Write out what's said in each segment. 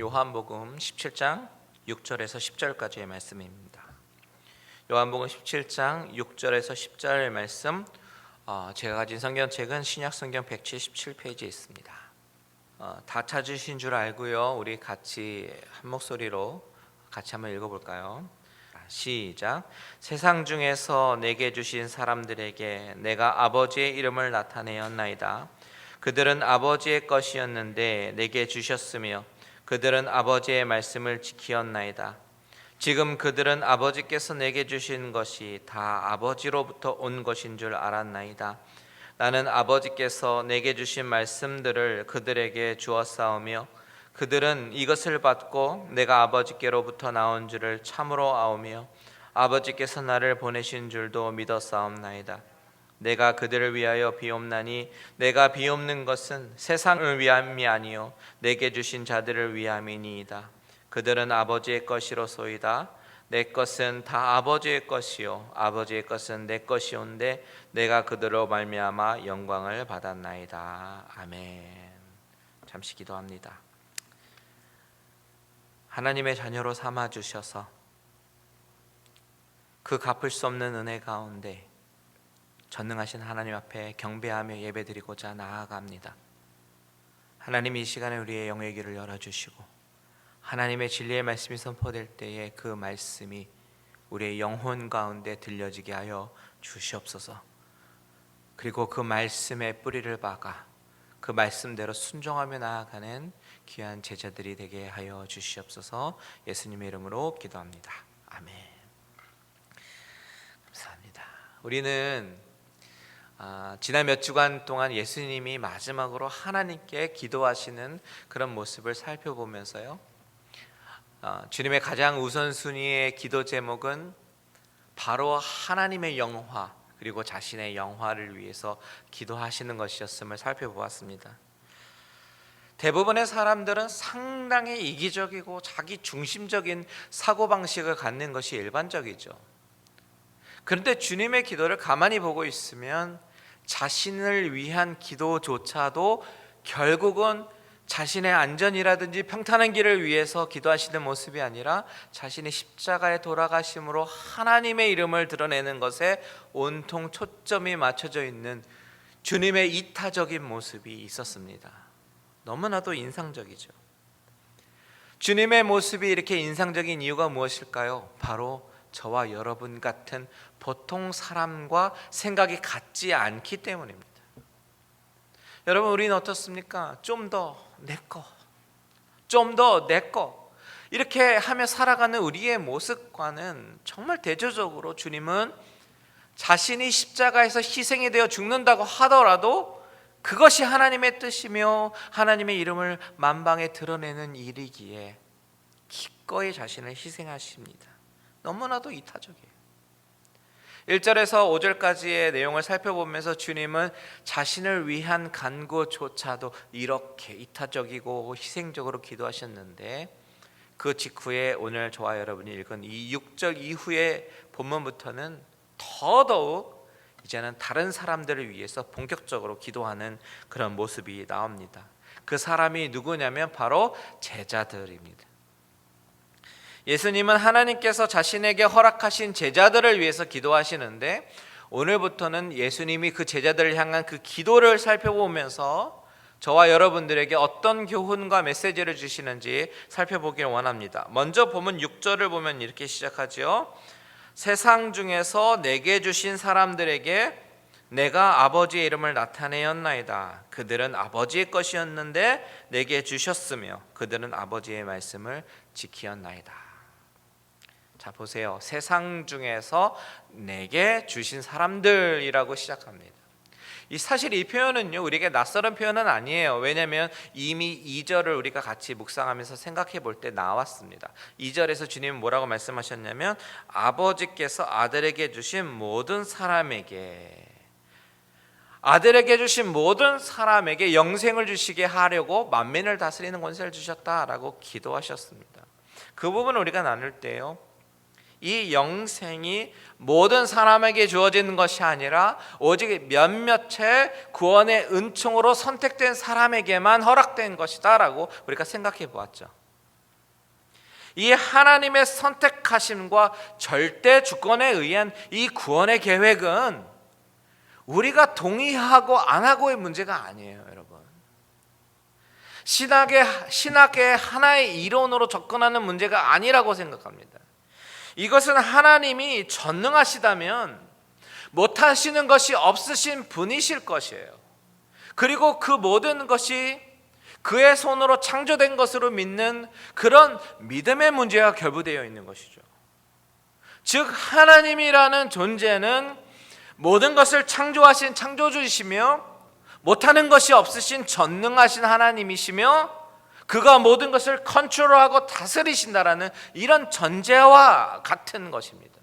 요한복음 17장 6절에서 10절까지의 말씀입니다. 요한복음 17장 6절에서 10절 말씀, 제가 가진 성경책은 신약성경 177페이지에 있습니다. 다 찾으신 줄 알고요. 우리 같이 한 목소리로 같이 한번 읽어볼까요? 시작. 세상 중에서 내게 주신 사람들에게 내가 아버지의 이름을 나타내었나이다. 그들은 아버지의 것이었는데 내게 주셨으며 그들은 아버지의 말씀을 지키었나이다. 지금 그들은 아버지께서 내게 주신 것이 다 아버지로부터 온 것인 줄 알았나이다. 나는 아버지께서 내게 주신 말씀들을 그들에게 주었사오며 그들은 이것을 받고 내가 아버지께로부터 나온 줄을 참으로 아오며 아버지께서 나를 보내신 줄도 믿었사옵나이다. 내가 그들을 위하여 비옵나니 내가 비옵는 것은 세상을 위함이 아니요 내게 주신 자들을 위함이니이다. 그들은 아버지의 것이로소이다. 내 것은 다 아버지의 것이요 아버지의 것은 내 것이온데 내가 그들로 말미암아 영광을 받았나이다. 아멘. 잠시 기도합니다. 하나님의 자녀로 삼아 주셔서 그 갚을 수 없는 은혜 가운데 전능하신 하나님 앞에 경배하며 예배드리고자 나아갑니다. 하나님, 이 시간에 우리의 영의 귀를 열어주시고 하나님의 진리의 말씀이 선포될 때에 그 말씀이 우리의 영혼 가운데 들려지게 하여 주시옵소서. 그리고 그 말씀의 뿌리를 박아 그 말씀대로 순종하며 나아가는 귀한 제자들이 되게 하여 주시옵소서. 예수님의 이름으로 기도합니다. 아멘. 감사합니다. 우리는 지난 몇 주간 동안 예수님이 마지막으로 하나님께 기도하시는 그런 모습을 살펴보면서요, 주님의 가장 우선순위의 기도 제목은 바로 하나님의 영화 그리고 자신의 영화를 위해서 기도하시는 것이었음을 살펴보았습니다. 대부분의 사람들은 상당히 이기적이고 자기 중심적인 사고방식을 갖는 것이 일반적이죠. 그런데 주님의 기도를 가만히 보고 있으면 자신을 위한 기도조차도 결국은 자신의 안전이라든지 평탄한 길을 위해서 기도하시는 모습이 아니라 자신의 십자가에 돌아가심으로 하나님의 이름을 드러내는 것에 온통 초점이 맞춰져 있는 주님의 이타적인 모습이 있었습니다. 너무나도 인상적이죠. 주님의 모습이 이렇게 인상적인 이유가 무엇일까요? 바로 저와 여러분 같은 보통 사람과 생각이 같지 않기 때문입니다. 여러분, 우리는 어떻습니까? 좀 더 내 거, 좀 더 내 거, 이렇게 하며 살아가는 우리의 모습과는 정말 대조적으로 주님은 자신이 십자가에서 희생이 되어 죽는다고 하더라도 그것이 하나님의 뜻이며 하나님의 이름을 만방에 드러내는 일이기에 기꺼이 자신을 희생하십니다. 너무나도 이타적이에요. 1절에서 5절까지의 내용을 살펴보면서 주님은 자신을 위한 간구조차도 이렇게 이타적이고 희생적으로 기도하셨는데, 그 직후에 오늘 저와 여러분이 읽은 이 6절 이후의 본문부터는 더더욱 이제는 다른 사람들을 위해서 본격적으로 기도하는 그런 모습이 나옵니다. 그 사람이 누구냐면 바로 제자들입니다. 예수님은 하나님께서 자신에게 허락하신 제자들을 위해서 기도하시는데, 오늘부터는 예수님이 그 제자들을 향한 그 기도를 살펴보면서 저와 여러분들에게 어떤 교훈과 메시지를 주시는지 살펴보길 원합니다. 먼저 보면 6절을 보면 이렇게 시작하죠. 세상 중에서 내게 주신 사람들에게 내가 아버지의 이름을 나타내었나이다. 그들은 아버지의 것이었는데 내게 주셨으며 그들은 아버지의 말씀을 지키었나이다. 자, 보세요. 세상 중에서 내게 주신 사람들이라고 시작합니다. 사실 이 표현은요, 우리에게 낯설은 표현은 아니에요. 왜냐하면 이미 2절을 우리가 같이 묵상하면서 생각해 볼 때 나왔습니다. 2절에서 주님은 뭐라고 말씀하셨냐면 아버지께서 아들에게 주신 모든 사람에게, 아들에게 주신 모든 사람에게 영생을 주시게 하려고 만민을 다스리는 권세를 주셨다라고 기도하셨습니다. 그 부분을 우리가 나눌 때요, 이 영생이 모든 사람에게 주어지는 것이 아니라 오직 몇몇의 구원의 은총으로 선택된 사람에게만 허락된 것이다 라고 우리가 생각해 보았죠. 이 하나님의 선택하심과 절대 주권에 의한 이 구원의 계획은 우리가 동의하고 안 하고의 문제가 아니에요, 여러분. 신학의 하나의 이론으로 접근하는 문제가 아니라고 생각합니다. 이것은 하나님이 전능하시다면 못하시는 것이 없으신 분이실 것이에요. 그리고 그 모든 것이 그의 손으로 창조된 것으로 믿는 그런 믿음의 문제가 결부되어 있는 것이죠. 즉 하나님이라는 존재는 모든 것을 창조하신 창조주이시며 못하는 것이 없으신 전능하신 하나님이시며 그가 모든 것을 컨트롤하고 다스리신다라는 이런 전제와 같은 것입니다.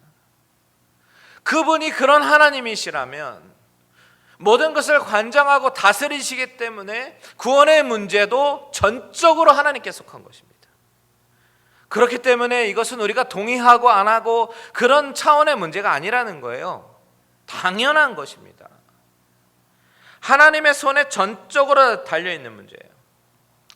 그분이 그런 하나님이시라면 모든 것을 관장하고 다스리시기 때문에 구원의 문제도 전적으로 하나님께 속한 것입니다. 그렇기 때문에 이것은 우리가 동의하고 안 하고 그런 차원의 문제가 아니라는 거예요. 당연한 것입니다. 하나님의 손에 전적으로 달려있는 문제예요.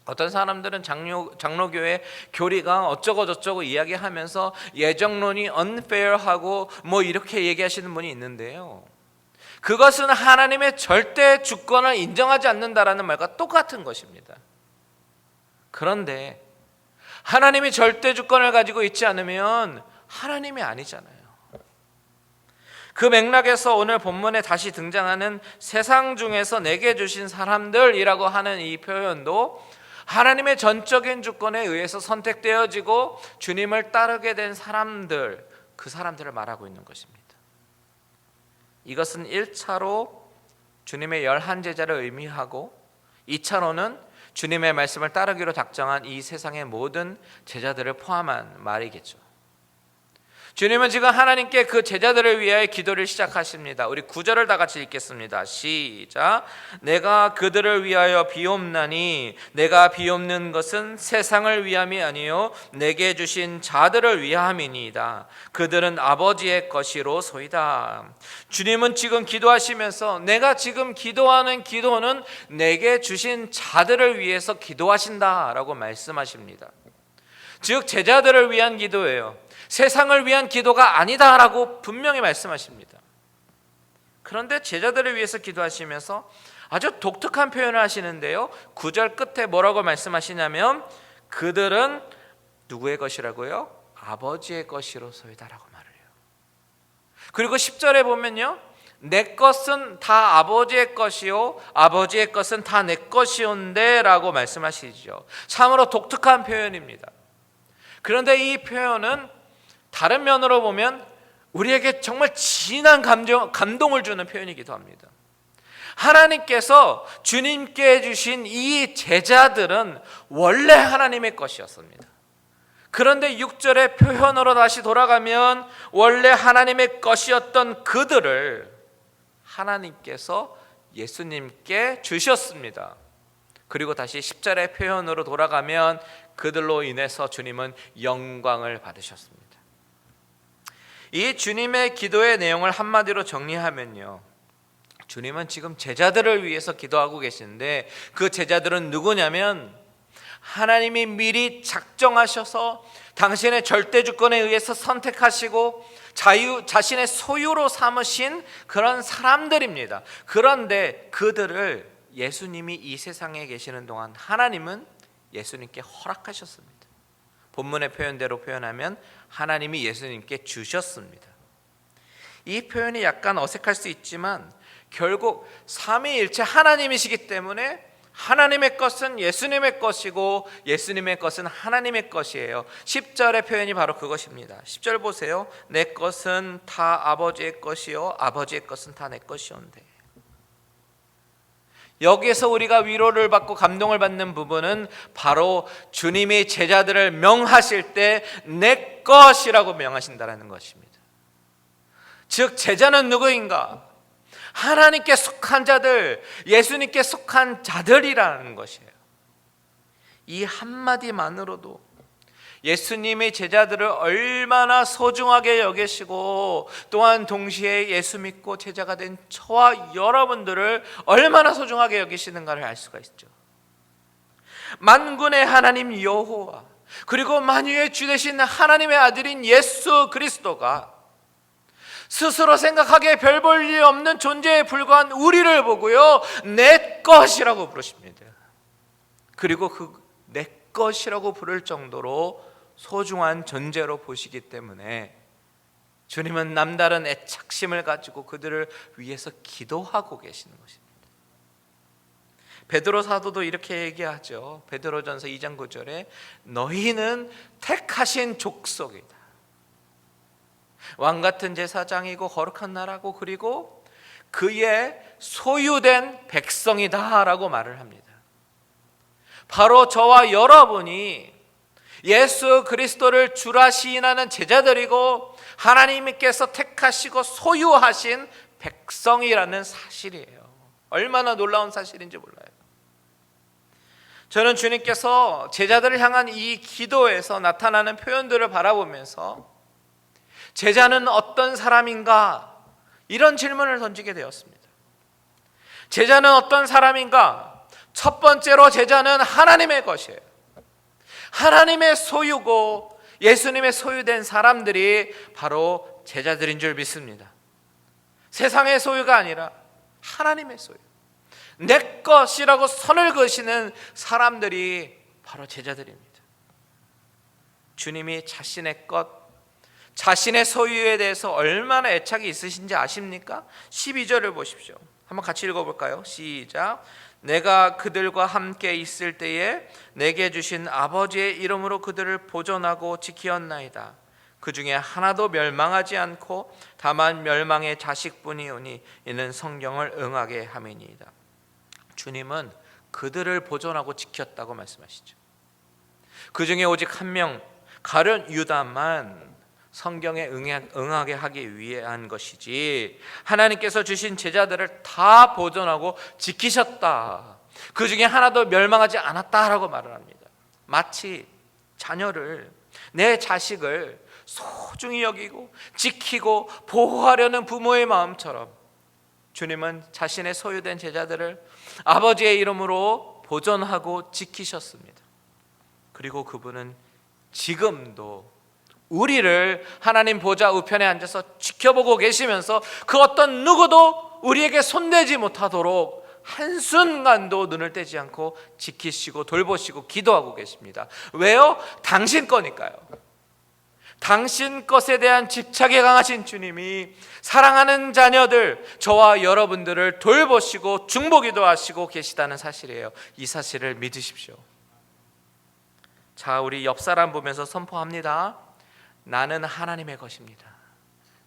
어떤 사람들은 장로교회 교리가 어쩌고 저쩌고 이야기하면서 예정론이 unfair하고 뭐 이렇게 얘기하시는 분이 있는데요, 그것은 하나님의 절대 주권을 인정하지 않는다라는 말과 똑같은 것입니다. 그런데 하나님이 절대 주권을 가지고 있지 않으면 하나님이 아니잖아요. 그 맥락에서 오늘 본문에 다시 등장하는 세상 중에서 내게 주신 사람들이라고 하는 이 표현도 하나님의 전적인 주권에 의해서 선택되어지고 주님을 따르게 된 사람들, 그 사람들을 말하고 있는 것입니다. 이것은 1차로 주님의 11제자를 의미하고 2차로는 주님의 말씀을 따르기로 작정한 이 세상의 모든 제자들을 포함한 말이겠죠. 주님은 지금 하나님께 그 제자들을 위하여 기도를 시작하십니다. 우리 9절을 다 같이 읽겠습니다. 시작. 내가 그들을 위하여 비옵나니 내가 비옵는 것은 세상을 위함이 아니요 내게 주신 자들을 위함이니이다. 그들은 아버지의 것이로소이다. 주님은 지금 기도하시면서 내가 지금 기도하는 기도는 내게 주신 자들을 위해서 기도하신다라고 말씀하십니다. 즉 제자들을 위한 기도예요. 세상을 위한 기도가 아니다라고 분명히 말씀하십니다. 그런데 제자들을 위해서 기도하시면서 아주 독특한 표현을 하시는데요, 9절 끝에 뭐라고 말씀하시냐면 그들은 누구의 것이라고요? 아버지의 것이로소이다라고 말을 해요. 그리고 10절에 보면요, 내 것은 다 아버지의 것이요 아버지의 것은 다 내 것이온데 라고 말씀하시죠. 참으로 독특한 표현입니다. 그런데 이 표현은 다른 면으로 보면 우리에게 정말 진한 감동을 주는 표현이기도 합니다. 하나님께서 주님께 주신 이 제자들은 원래 하나님의 것이었습니다. 그런데 6절의 표현으로 다시 돌아가면 원래 하나님의 것이었던 그들을 하나님께서 예수님께 주셨습니다. 그리고 다시 10절의 표현으로 돌아가면 그들로 인해서 주님은 영광을 받으셨습니다. 이 주님의 기도의 내용을 한마디로 정리하면요, 주님은 지금 제자들을 위해서 기도하고 계시는데 그 제자들은 누구냐면 하나님이 미리 작정하셔서 당신의 절대 주권에 의해서 선택하시고 자신의 소유로 삼으신 그런 사람들입니다. 그런데 그들을 예수님이 이 세상에 계시는 동안 하나님은 예수님께 허락하셨습니다. 본문의 표현대로 표현하면 하나님이 예수님께 주셨습니다. 이 표현이 약간 어색할 수 있지만 결국 삼위일체 하나님이시기 때문에 하나님의 것은 예수님의 것이고 예수님의 것은 하나님의 것이에요. 10절의 표현이 바로 그것입니다. 10절 보세요. 내 것은 다 아버지의 것이요 아버지의 것은 다 내 것이온데. 여기에서 우리가 위로를 받고 감동을 받는 부분은 바로 주님이 제자들을 명하실 때 내 것이라고 명하신다는 것입니다. 즉 제자는 누구인가? 하나님께 속한 자들, 예수님께 속한 자들이라는 것이에요. 이 한마디만으로도 예수님의 제자들을 얼마나 소중하게 여기시고 또한 동시에 예수 믿고 제자가 된 저와 여러분들을 얼마나 소중하게 여기시는가를 알 수가 있죠. 만군의 하나님 여호와, 그리고 만유의 주 되신 하나님의 아들인 예수 그리스도가 스스로 생각하기에 별 볼 일 없는 존재에 불과한 우리를 보고요, 내 것이라고 부르십니다. 그리고 그 내 것이라고 부를 정도로 소중한 존재로 보시기 때문에 주님은 남다른 애착심을 가지고 그들을 위해서 기도하고 계시는 것입니다. 베드로 사도도 이렇게 얘기하죠. 베드로전서 2장 9절에 너희는 택하신 족속이다, 왕같은 제사장이고 거룩한 나라고, 그리고 그의 소유된 백성이다 라고 말을 합니다. 바로 저와 여러분이 예수 그리스도를 주라 시인하는 제자들이고 하나님께서 택하시고 소유하신 백성이라는 사실이에요. 얼마나 놀라운 사실인지 몰라요. 저는 주님께서 제자들을 향한 이 기도에서 나타나는 표현들을 바라보면서 제자는 어떤 사람인가, 이런 질문을 던지게 되었습니다. 제자는 어떤 사람인가? 첫 번째로 제자는 하나님의 것이에요. 하나님의 소유고 예수님의 소유된 사람들이 바로 제자들인 줄 믿습니다. 세상의 소유가 아니라 하나님의 소유, 내 것이라고 선을 그으시는 사람들이 바로 제자들입니다. 주님이 자신의 것, 자신의 소유에 대해서 얼마나 애착이 있으신지 아십니까? 12절을 보십시오. 한번 같이 읽어볼까요? 시작. 내가 그들과 함께 있을 때에 내게 주신 아버지의 이름으로 그들을 보존하고 지키었나이다. 그 중에 하나도 멸망하지 않고 다만 멸망의 자식뿐이오니 이는 성경을 응하게 함이니이다. 주님은 그들을 보존하고 지켰다고 말씀하시죠. 그 중에 오직 한 명, 가룟 유다만 성경에 응하게 하기 위한 것이지 하나님께서 주신 제자들을 다 보존하고 지키셨다, 그 중에 하나도 멸망하지 않았다라고 말을 합니다. 마치 자녀를, 내 자식을 소중히 여기고 지키고 보호하려는 부모의 마음처럼 주님은 자신의 소유된 제자들을 아버지의 이름으로 보존하고 지키셨습니다. 그리고 그분은 지금도 우리를 하나님 보좌 우편에 앉아서 지켜보고 계시면서 그 어떤 누구도 우리에게 손대지 못하도록 한순간도 눈을 떼지 않고 지키시고 돌보시고 기도하고 계십니다. 왜요? 당신 거니까요. 당신 것에 대한 집착이 강하신 주님이 사랑하는 자녀들, 저와 여러분들을 돌보시고 중보기도 하시고 계시다는 사실이에요. 이 사실을 믿으십시오. 자, 우리 옆 사람 보면서 선포합니다. 나는 하나님의 것입니다.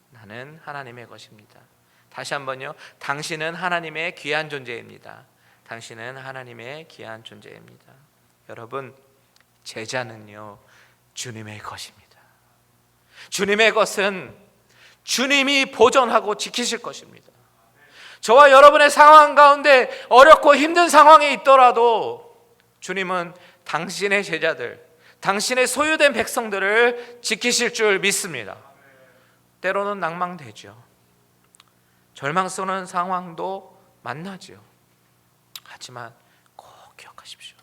나는 하나님의 것입니다. 다시 한번요. 당신은 하나님의 귀한 존재입니다. 당신은 하나님의 귀한 존재입니다. 여러분, 제자는요, 주님의 것입니다. 주님의 것은 주님이 보존하고 지키실 것입니다. 저와 여러분의 상황 가운데 어렵고 힘든 상황에 있더라도 주님은 당신의 제자들, 당신의 소유된 백성들을 지키실 줄 믿습니다. 때로는 낭망되죠. 절망스러운 상황도 만나죠. 하지만 꼭 기억하십시오.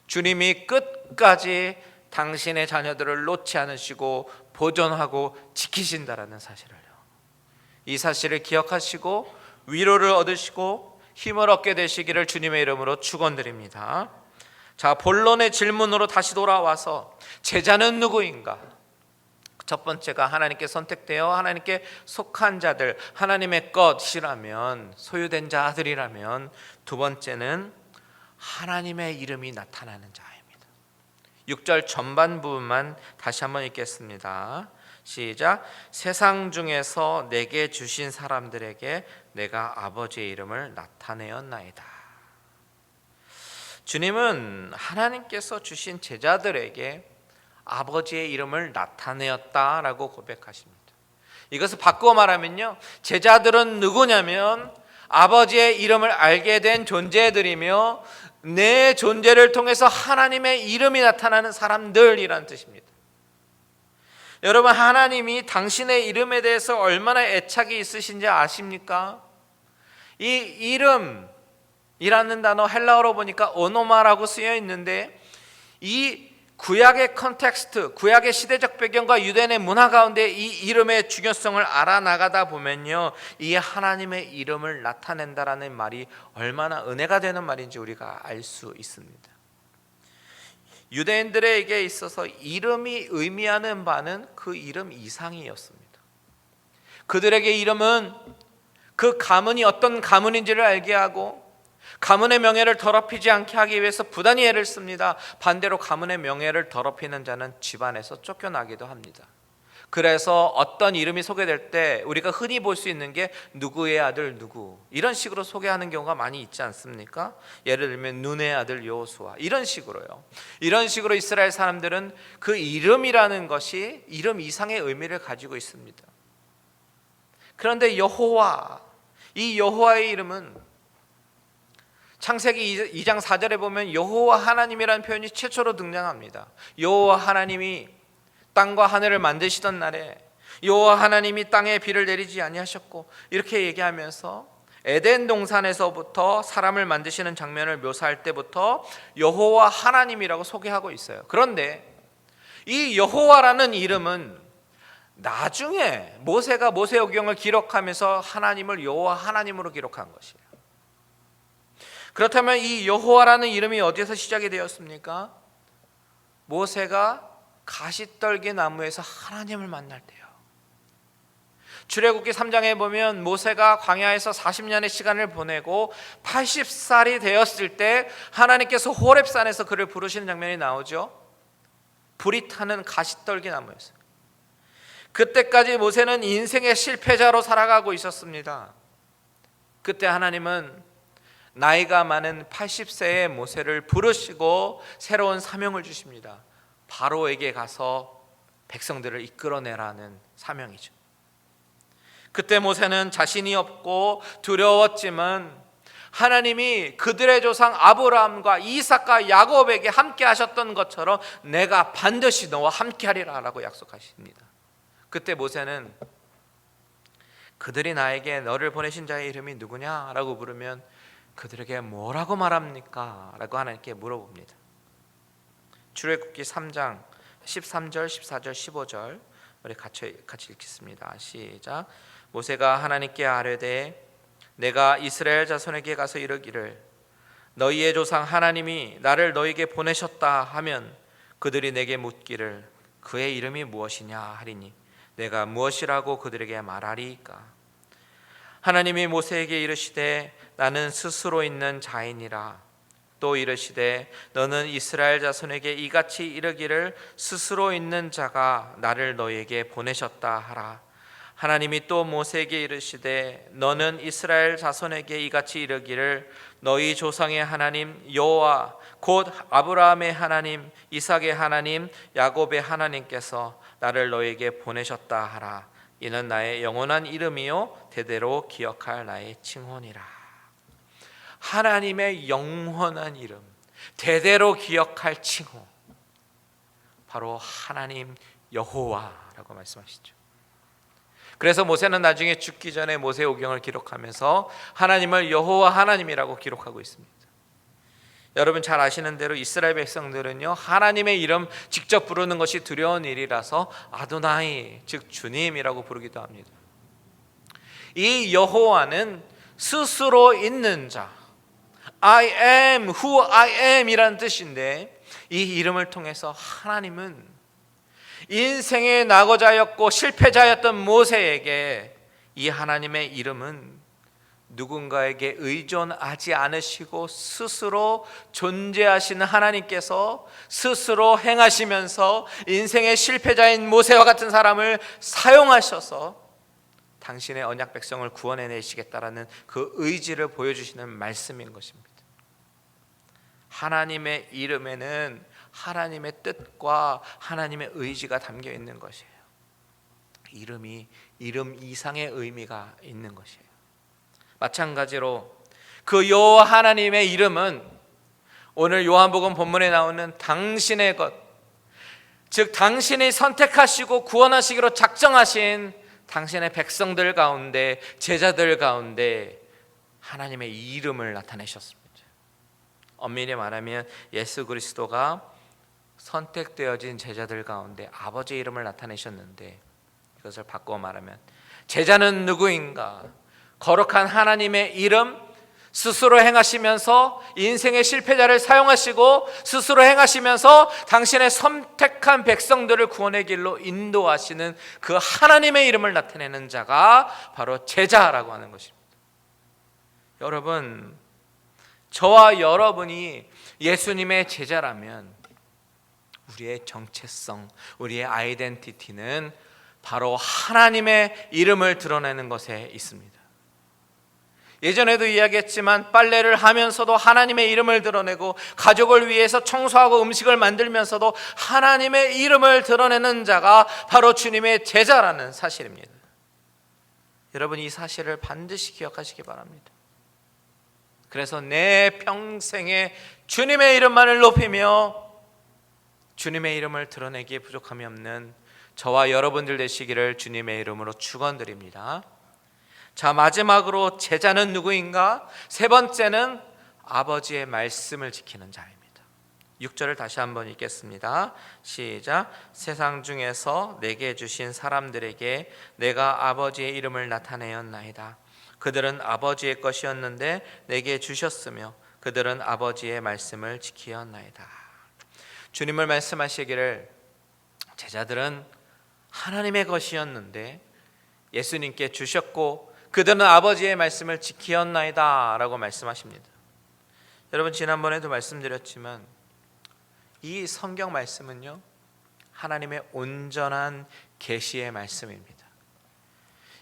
주님이 끝까지 당신의 자녀들을 놓지 않으시고 보존하고 지키신다라는 사실을요. 이 사실을 기억하시고 위로를 얻으시고 힘을 얻게 되시기를 주님의 이름으로 축원드립니다. 자, 본론의 질문으로 다시 돌아와서 제자는 누구인가? 첫 번째가 하나님께 선택되어 하나님께 속한 자들, 하나님의 것이라면, 소유된 자들이라면, 두 번째는 하나님의 이름이 나타나는 자입니다. 6절 전반 부분만 다시 한번 읽겠습니다. 시작. 세상 중에서 내게 주신 사람들에게 내가 아버지의 이름을 나타내었나이다. 주님은 하나님께서 주신 제자들에게 아버지의 이름을 나타내었다라고 고백하십니다. 이것을 바꾸어 말하면요, 제자들은 누구냐면 아버지의 이름을 알게 된 존재들이며 내 존재를 통해서 하나님의 이름이 나타나는 사람들이란 뜻입니다. 여러분, 하나님이 당신의 이름에 대해서 얼마나 애착이 있으신지 아십니까? 이 이름이라는 단어 헬라어로 보니까 오노마라고 쓰여 있는데 이 구약의 컨텍스트, 구약의 시대적 배경과 유대인의 문화 가운데 이 이름의 중요성을 알아나가다 보면요, 이 하나님의 이름을 나타낸다라는 말이 얼마나 은혜가 되는 말인지 우리가 알 수 있습니다. 유대인들에게 있어서 이름이 의미하는 바는 그 이름 이상이었습니다. 그들에게 이름은 그 가문이 어떤 가문인지를 알게 하고, 가문의 명예를 더럽히지 않게 하기 위해서 부단히 애를 씁니다. 반대로 가문의 명예를 더럽히는 자는 집안에서 쫓겨나기도 합니다. 그래서 어떤 이름이 소개될 때 우리가 흔히 볼 수 있는 게 누구의 아들 누구, 이런 식으로 소개하는 경우가 많이 있지 않습니까? 예를 들면 눈의 아들 여호수아, 이런 식으로요. 이런 식으로 이스라엘 사람들은 그 이름이라는 것이 이름 이상의 의미를 가지고 있습니다. 그런데 여호와, 이 여호와의 이름은 창세기 2장 4절에 보면 여호와 하나님이라는 표현이 최초로 등장합니다. 여호와 하나님이 땅과 하늘을 만드시던 날에 여호와 하나님이 땅에 비를 내리지 아니하셨고, 이렇게 얘기하면서 에덴 동산에서부터 사람을 만드시는 장면을 묘사할 때부터 여호와 하나님이라고 소개하고 있어요. 그런데 이 여호와라는 이름은 나중에 모세가 모세오경을 기록하면서 하나님을 여호와 하나님으로 기록한 것이에요. 그렇다면 이 여호와라는 이름이 어디에서 시작이 되었습니까? 모세가 가시떨기 나무에서 하나님을 만날 때요. 출애굽기 3장에 보면 모세가 광야에서 40년의 시간을 보내고 80살이 되었을 때 하나님께서 호렙산에서 그를 부르시는 장면이 나오죠. 불이 타는 가시떨기 나무에서. 그때까지 모세는 인생의 실패자로 살아가고 있었습니다. 그때 하나님은 나이가 많은 80세의 모세를 부르시고 새로운 사명을 주십니다. 바로에게 가서 백성들을 이끌어내라는 사명이죠. 그때 모세는 자신이 없고 두려웠지만 하나님이 그들의 조상 아브라함과 이삭과 야곱에게 함께 하셨던 것처럼 내가 반드시 너와 함께 하리라 라고 약속하십니다. 그때 모세는 그들이 나에게 너를 보내신 자의 이름이 누구냐라고 물으면 그들에게 뭐라고 말합니까? 라고 하나님께 물어봅니다. 출애굽기 3장 13절, 14절, 15절 우리 같이 읽겠습니다. 시작. 모세가 하나님께 아뢰되 내가 이스라엘 자손에게 가서 이르기를 너희의 조상 하나님이 나를 너희에게 보내셨다 하면 그들이 내게 묻기를 그의 이름이 무엇이냐 하리니 내가 무엇이라고 그들에게 말하리이까? 하나님이 모세에게 이르시되 나는 스스로 있는 자이니라. 또 이르시되 너는 이스라엘 자손에게 이같이 이르기를 스스로 있는 자가 나를 너희에게 보내셨다 하라. 하나님이 또 모세에게 이르시되 너는 이스라엘 자손에게 이같이 이르기를 너희 조상의 하나님 여호와 곧 아브라함의 하나님 이삭의 하나님 야곱의 하나님께서 나를 너희에게 보내셨다 하라. 이는 나의 영원한 이름이요 대대로 기억할 나의 칭호니라. 하나님의 영원한 이름, 대대로 기억할 칭호, 바로 하나님 여호와라고 말씀하시죠. 그래서 모세는 나중에 죽기 전에 모세오경을 기록하면서 하나님을 여호와 하나님이라고 기록하고 있습니다. 여러분 잘 아시는 대로 이스라엘 백성들은요 하나님의 이름 직접 부르는 것이 두려운 일이라서 아도나이 즉 주님이라고 부르기도 합니다. 이 여호와는 스스로 있는 자, I am who I am 이라는 뜻인데, 이 이름을 통해서 하나님은 인생의 낙오자였고 실패자였던 모세에게 이 하나님의 이름은 누군가에게 의존하지 않으시고 스스로 존재하시는 하나님께서 스스로 행하시면서 인생의 실패자인 모세와 같은 사람을 사용하셔서 당신의 언약 백성을 구원해내시겠다라는 그 의지를 보여주시는 말씀인 것입니다. 하나님의 이름에는 하나님의 뜻과 하나님의 의지가 담겨 있는 것이에요. 이름이 이름 이상의 의미가 있는 것이에요. 마찬가지로 그 여호와 하나님의 이름은 오늘 요한복음 본문에 나오는 당신의 것, 즉 당신이 선택하시고 구원하시기로 작정하신 당신의 백성들 가운데, 제자들 가운데 하나님의 이름을 나타내셨습니다. 엄밀히 말하면 예수 그리스도가 선택되어진 제자들 가운데 아버지의 이름을 나타내셨는데, 이것을 바꿔 말하면 제자는 누구인가? 거룩한 하나님의 이름 스스로 행하시면서 인생의 실패자를 사용하시고 스스로 행하시면서 당신의 선택한 백성들을 구원의 길로 인도하시는 그 하나님의 이름을 나타내는 자가 바로 제자라고 하는 것입니다. 여러분, 저와 여러분이 예수님의 제자라면 우리의 정체성, 우리의 아이덴티티는 바로 하나님의 이름을 드러내는 것에 있습니다. 예전에도 이야기했지만 빨래를 하면서도 하나님의 이름을 드러내고, 가족을 위해서 청소하고 음식을 만들면서도 하나님의 이름을 드러내는 자가 바로 주님의 제자라는 사실입니다. 여러분, 이 사실을 반드시 기억하시기 바랍니다. 그래서 내 평생에 주님의 이름만을 높이며 주님의 이름을 드러내기에 부족함이 없는 저와 여러분들 되시기를 주님의 이름으로 축원드립니다. 자, 마지막으로 제자는 누구인가? 세 번째는 아버지의 말씀을 지키는 자입니다. 6절을 다시 한번 읽겠습니다. 시작. 세상 중에서 내게 주신 사람들에게 내가 아버지의 이름을 나타내었나이다. 그들은 아버지의 것이었는데 내게 주셨으며 그들은 아버지의 말씀을 지키었나이다. 주님을 말씀하시기를 제자들은 하나님의 것이었는데 예수님께 주셨고 그들은 아버지의 말씀을 지키었나이다 라고 말씀하십니다. 여러분, 지난번에도 말씀드렸지만 이 성경 말씀은요, 하나님의 온전한 계시의 말씀입니다.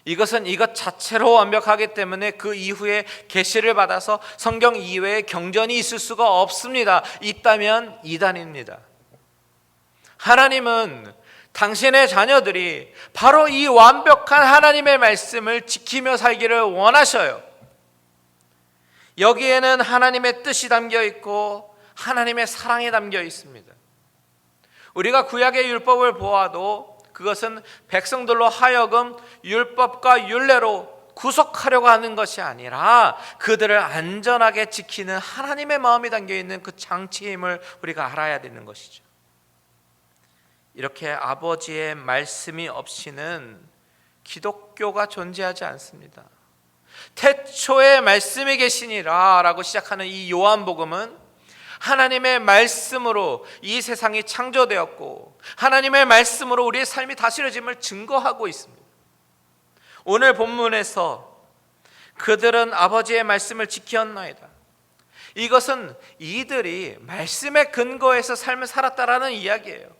이것은 이것 자체로 완벽하기 때문에 그 이후에 계시를 받아서 성경 이외에 경전이 있을 수가 없습니다. 있다면 이단입니다. 하나님은 당신의 자녀들이 바로 이 완벽한 하나님의 말씀을 지키며 살기를 원하셔요. 여기에는 하나님의 뜻이 담겨 있고 하나님의 사랑이 담겨 있습니다. 우리가 구약의 율법을 보아도 그것은 백성들로 하여금 율법과 율례로 구속하려고 하는 것이 아니라 그들을 안전하게 지키는 하나님의 마음이 담겨 있는 그 장치임을 우리가 알아야 되는 것이죠. 이렇게 아버지의 말씀이 없이는 기독교가 존재하지 않습니다. 태초에 말씀이 계시니라 라고 시작하는 이 요한복음은 하나님의 말씀으로 이 세상이 창조되었고 하나님의 말씀으로 우리의 삶이 다스려짐을 증거하고 있습니다. 오늘 본문에서 그들은 아버지의 말씀을 지켰나이다. 이것은 이들이 말씀의 근거에서 삶을 살았다라는 이야기예요.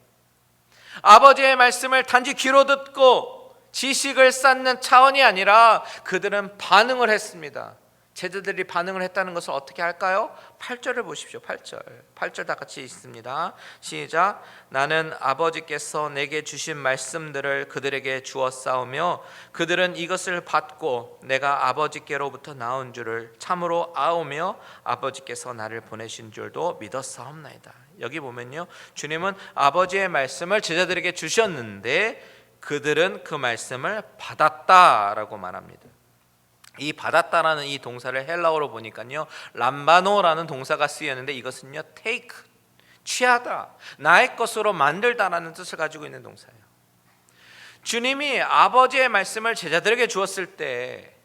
아버지의 말씀을 단지 귀로 듣고 지식을 쌓는 차원이 아니라 그들은 반응을 했습니다. 제자들이 반응을 했다는 것을 어떻게 할까요? 8절을 보십시오. 8절 다 같이 있습니다. 시작. 나는 아버지께서 내게 주신 말씀들을 그들에게 주었사오며 그들은 이것을 받고 내가 아버지께로부터 나온 줄을 참으로 아오며 아버지께서 나를 보내신 줄도 믿었사옵나이다. 여기 보면요, 주님은 아버지의 말씀을 제자들에게 주셨는데 그들은 그 말씀을 받았다라고 말합니다. 이 받았다라는 이 동사를 헬라어로 보니까요, 람바노라는 동사가 쓰였는데 이것은요, take, 취하다, 나의 것으로 만들다라는 뜻을 가지고 있는 동사예요. 주님이 아버지의 말씀을 제자들에게 주었을 때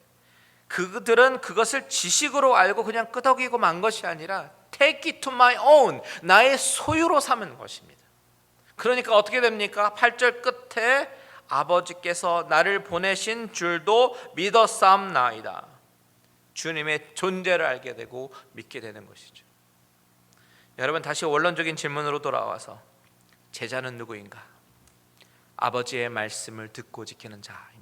그들은 그것을 지식으로 알고 그냥 끄덕이고 만 것이 아니라 take it to my own, 나의 소유로 삼은 것입니다. 그러니까 어떻게 됩니까? 8절 끝에 아버지께서 나를 보내신 줄도 믿었사옵나이다. 주님의 존재를 알게 되고 믿게 되는 것이죠. 여러분, 다시 원론적인 질문으로 돌아와서 제자는 누구인가? 아버지의 말씀을 듣고 지키는 자입니다.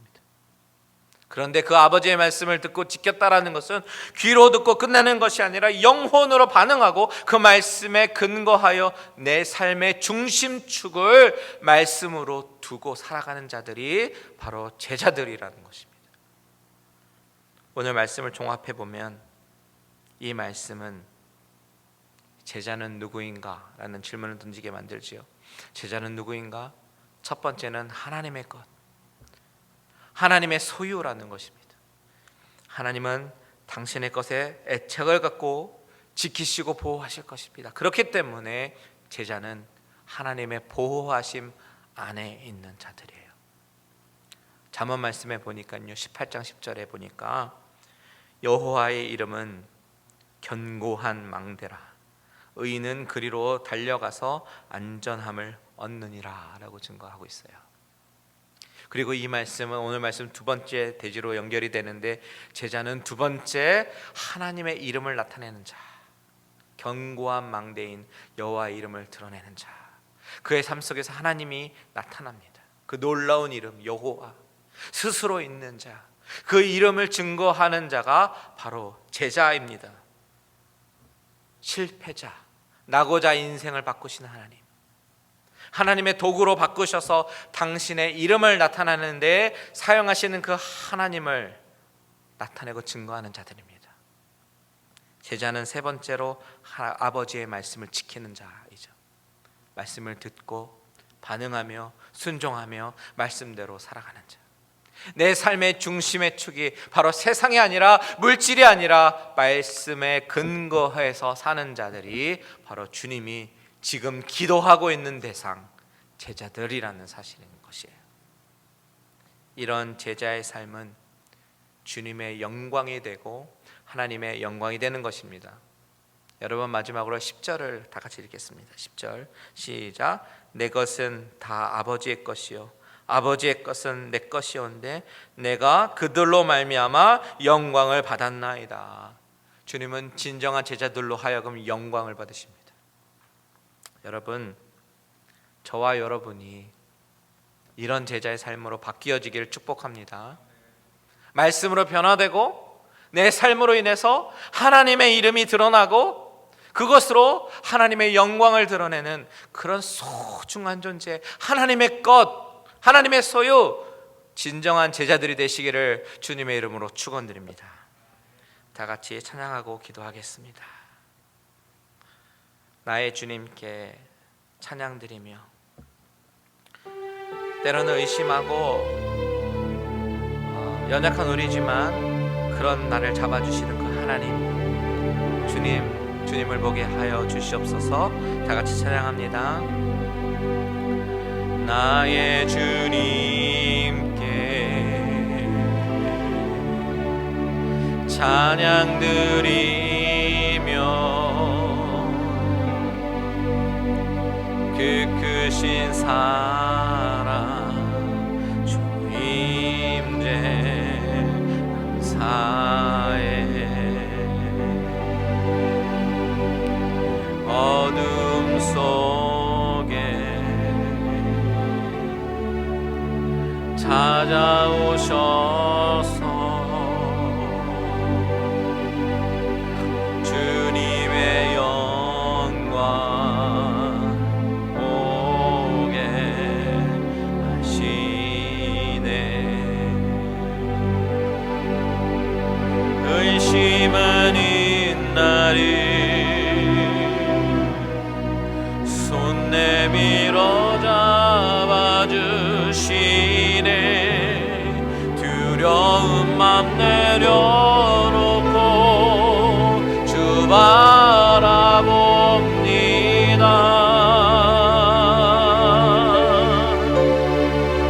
그런데 그 아버지의 말씀을 듣고 지켰다라는 것은 귀로 듣고 끝내는 것이 아니라 영혼으로 반응하고 그 말씀에 근거하여 내 삶의 중심축을 말씀으로 두고 살아가는 자들이 바로 제자들이라는 것입니다. 오늘 말씀을 종합해 보면 이 말씀은 제자는 누구인가? 라는 질문을 던지게 만들지요. 제자는 누구인가? 첫 번째는 하나님의 것, 하나님의 소유라는 것입니다. 하나님은 당신의 것에 애착을 갖고 지키시고 보호하실 것입니다. 그렇기 때문에 제자는 하나님의 보호하심 안에 있는 자들이에요. 잠언 말씀에 보니까요, 18장 10절에 보니까 여호와의 이름은 견고한 망대라, 의인은 그리로 달려가서 안전함을 얻느니라 라고 증거하고 있어요. 그리고 이 말씀은 오늘 말씀 두 번째 대지로 연결이 되는데, 제자는 두 번째 하나님의 이름을 나타내는 자, 견고한 망대인 여호와의 이름을 드러내는 자, 그의 삶 속에서 하나님이 나타납니다. 그 놀라운 이름 여호와, 스스로 있는 자, 그 이름을 증거하는 자가 바로 제자입니다. 실패자, 낙오자 인생을 바꾸시는 하나님, 하나님의 도구로 바꾸셔서 당신의 이름을 나타내는 데 사용하시는 그 하나님을 나타내고 증거하는 자들입니다. 제자는 세 번째로 아버지의 말씀을 지키는 자이죠. 말씀을 듣고 반응하며 순종하며 말씀대로 살아가는 자. 내 삶의 중심의 축이 바로 세상이 아니라 물질이 아니라 말씀에 근거해서 사는 자들이 바로 주님이 지금 기도하고 있는 대상, 제자들이라는 사실인 것이에요. 이런 제자의 삶은 주님의 영광이 되고 하나님의 영광이 되는 것입니다. 여러분, 마지막으로 10절을 다 같이 읽겠습니다. 10절 시작. 내 것은 다 아버지의 것이요 아버지의 것은 내 것이온데 내가 그들로 말미암아 영광을 받았나이다. 주님은 진정한 제자들로 하여금 영광을 받으십니다. 여러분, 저와 여러분이 이런 제자의 삶으로 바뀌어지기를 축복합니다. 말씀으로 변화되고 내 삶으로 인해서 하나님의 이름이 드러나고 그것으로 하나님의 영광을 드러내는 그런 소중한 존재, 하나님의 것, 하나님의 소유, 진정한 제자들이 되시기를 주님의 이름으로 축원드립니다. 다 같이 찬양하고 기도하겠습니다. 나의 주님께 찬양드리며 때로는 의심하고 연약한 우리지만 그런 나를 잡아주시는 그 하나님, 주님을 보게 하여 주시옵소서. 다 같이 찬양합니다. 나의 주님께 찬양 드리며 그 크신 사랑 주 임재 감사해. 어둠 속에 찾아오셔서 주님의 영광 보게 하시네. 의심 아닌 나를 손 내밀어 잡아주시네. 두려운 맘 내려놓고 주 바라봅니다.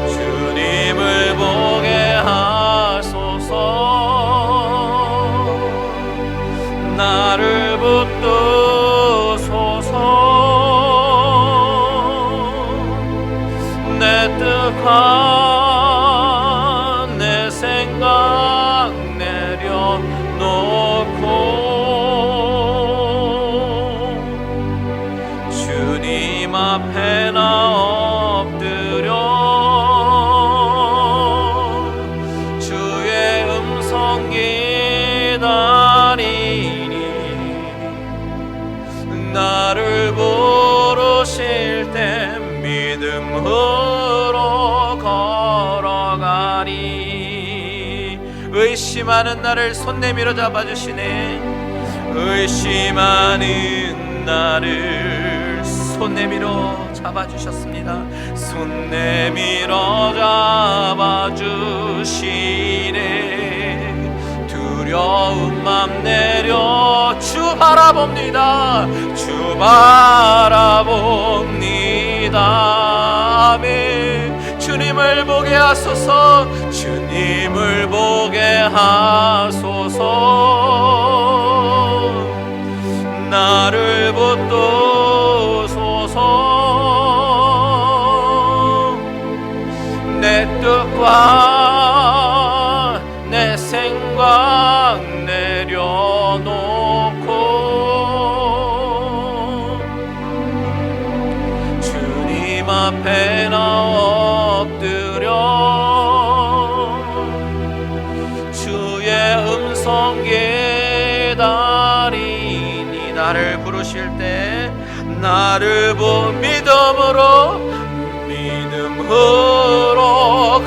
주님을 보게 하소서. 나를 붙드소서. 내 뜻한 내 생각 내려놓고 주님 앞에 나 엎드려 주의 음성 기다리니 나를 부르실 때 믿음으로 걸어가리. 의심하는 나를 손 내밀어 잡아주시네. 의심하는 나를 손 내밀어 잡아주셨습니다. 손 내밀어 잡아주시네. 두려운 맘 내려 주 바라봅니다. 주 바라봅니다. 원합니다. 아멘. 주님을 보게 하소서. 주님을 보게 하소서. 나를 붙드소서. 내 뜻과 내 생각 내려놓고 주님 앞에 나 엎드려 주의 음성 기다리니 나를 부르실 때 나를 믿음으로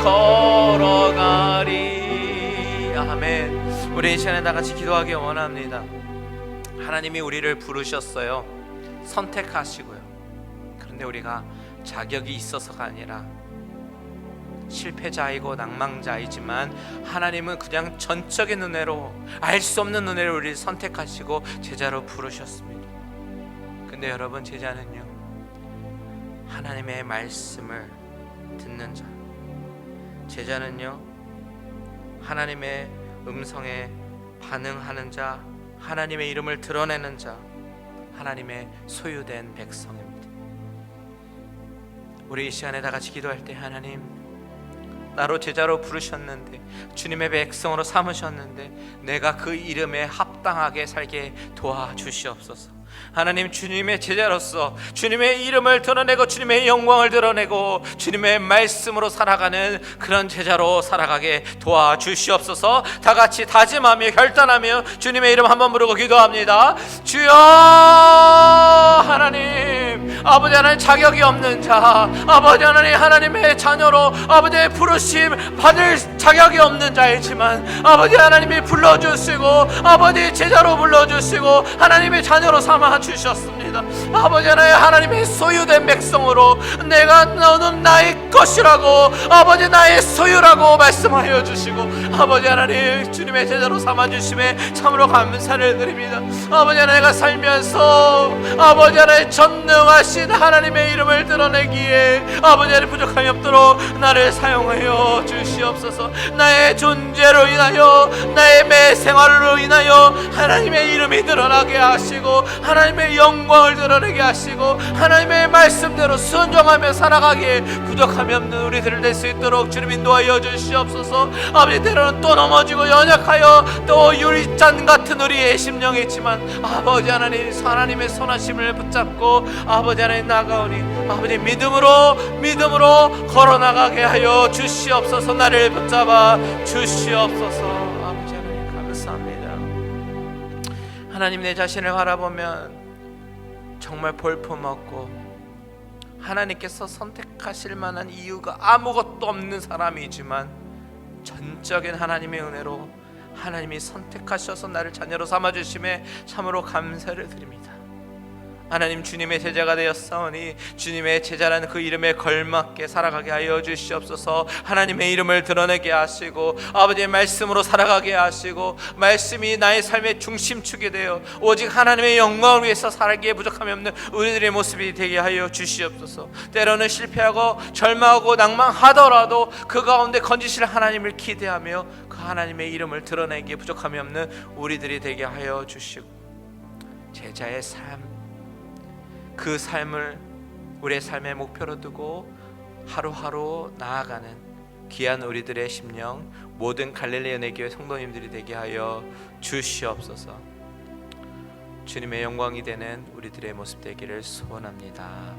걸어가리. 아멘. 우리 이 시간에 다 같이 기도하기 원합니다. 하나님이 우리를 부르셨어요. 선택하시고요. 그런데 우리가 자격이 있어서가 아니라 실패자이고 낭망자이지만 하나님은 그냥 전적인 은혜로, 알 수 없는 은혜로 우리를 선택하시고 제자로 부르셨습니다. 근데 여러분, 제자는요, 하나님의 말씀을 듣는 자, 제자는요, 하나님의 음성에 반응하는 자, 하나님의 이름을 드러내는 자, 하나님의 소유된 백성입니다. 우리 이 시간에 다 같이 기도할 때, 하나님, 나로 제자로 부르셨는데, 주님의 백성으로 삼으셨는데 내가 그 이름에 합당하게 살게 도와주시옵소서. 하나님, 주님의 제자로서 주님의 이름을 드러내고 주님의 영광을 드러내고 주님의 말씀으로 살아가는 그런 제자로 살아가게 도와주시옵소서. 다 같이 다짐하며 결단하며 주님의 이름 한번 부르고 기도합니다. 주여, 하나님, 아버지 하나님, 자격이 없는 자, 아버지 하나님, 하나님의 자녀로 아버지의 부르심 받을 자격이 없는 자이지만 아버지 하나님이 불러주시고 아버지 제자로 불러주시고 하나님의 자녀로 삼아 주셨습니다. 아버지 하나님, 하나님의 소유된 백성으로 내가 너는 나의 것이라고, 아버지 나의 소유라고 말씀하여 주시고 아버지 하나님, 주님의 제자로 삼아 주심에 참으로 감사를 드립니다. 아버지 하나님, 내가 살면서 아버지 하나님 전능하신 하나님의 이름을 드러내기에 아버지 하나님 부족함이 없도록 나를 사용하여 주시옵소서. 나의 존재로 인하여, 나의 매 생활로 인하여 하나님의 이름이 드러나게 하시고 하나님의 영광을 드러내게 하시고 하나님의 말씀대로 순종하며 살아가기에 부족함이 없는 우리들을 될 수 있도록 주님 인도하여 주시옵소서. 아버지, 때로는 또 넘어지고 연약하여 또 유리잔 같은 우리의 심령이지만 아버지 하나님, 하나님의 선하심을 붙잡고 아버지 하나님 나가오니 아버지 믿음으로 걸어나가게 하여 주시옵소서. 나를 붙잡아 주시옵소서. 아버지 하나님, 감사합니다. 하나님, 내 자신을 바라보면 정말 볼품없고 하나님께서 선택하실 만한 이유가 아무것도 없는 사람이지만 전적인 하나님의 은혜로 하나님이 선택하셔서 나를 자녀로 삼아주심에 참으로 감사를 드립니다. 하나님, 주님의 제자가 되었사오니 주님의 제자라는 그 이름에 걸맞게 살아가게 하여 주시옵소서. 하나님의 이름을 드러내게 하시고 아버지의 말씀으로 살아가게 하시고 말씀이 나의 삶의 중심축이 되어 오직 하나님의 영광을 위해서 살기에 부족함이 없는 우리들의 모습이 되게 하여 주시옵소서. 때로는 실패하고 절망하고 낭망하더라도 그 가운데 건지실 하나님을 기대하며 그 하나님의 이름을 드러내기에 부족함이 없는 우리들이 되게 하여 주시고 제자의 삶, 그 삶을 우리의 삶의 목표로 두고 하루하루 나아가는 귀한 우리들의 심령, 모든 갈릴리 은혜교회 성도님들이 되게 하여 주시옵소서. 주님의 영광이 되는 우리들의 모습 되기를 소원합니다.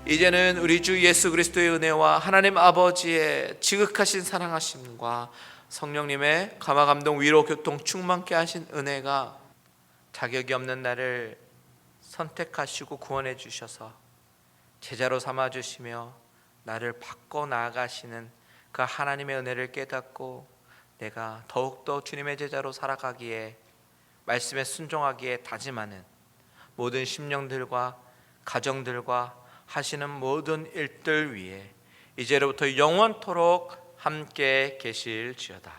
이제는 우리 주 예수 그리스도의 은혜와 하나님 아버지의 지극하신 사랑하심과 성령님의 감화 감동 위로 교통 충만케 하신 은혜가 자격이 없는 나를 선택하시고 구원해 주셔서 제자로 삼아 주시며 나를 바꿔 나아가시는 그 하나님의 은혜를 깨닫고 내가 더욱더 주님의 제자로 살아가기에, 말씀에 순종하기에 다짐하는 모든 심령들과 가정들과 하시는 모든 일들 위에 이제로부터 영원토록 함께 계실지어다.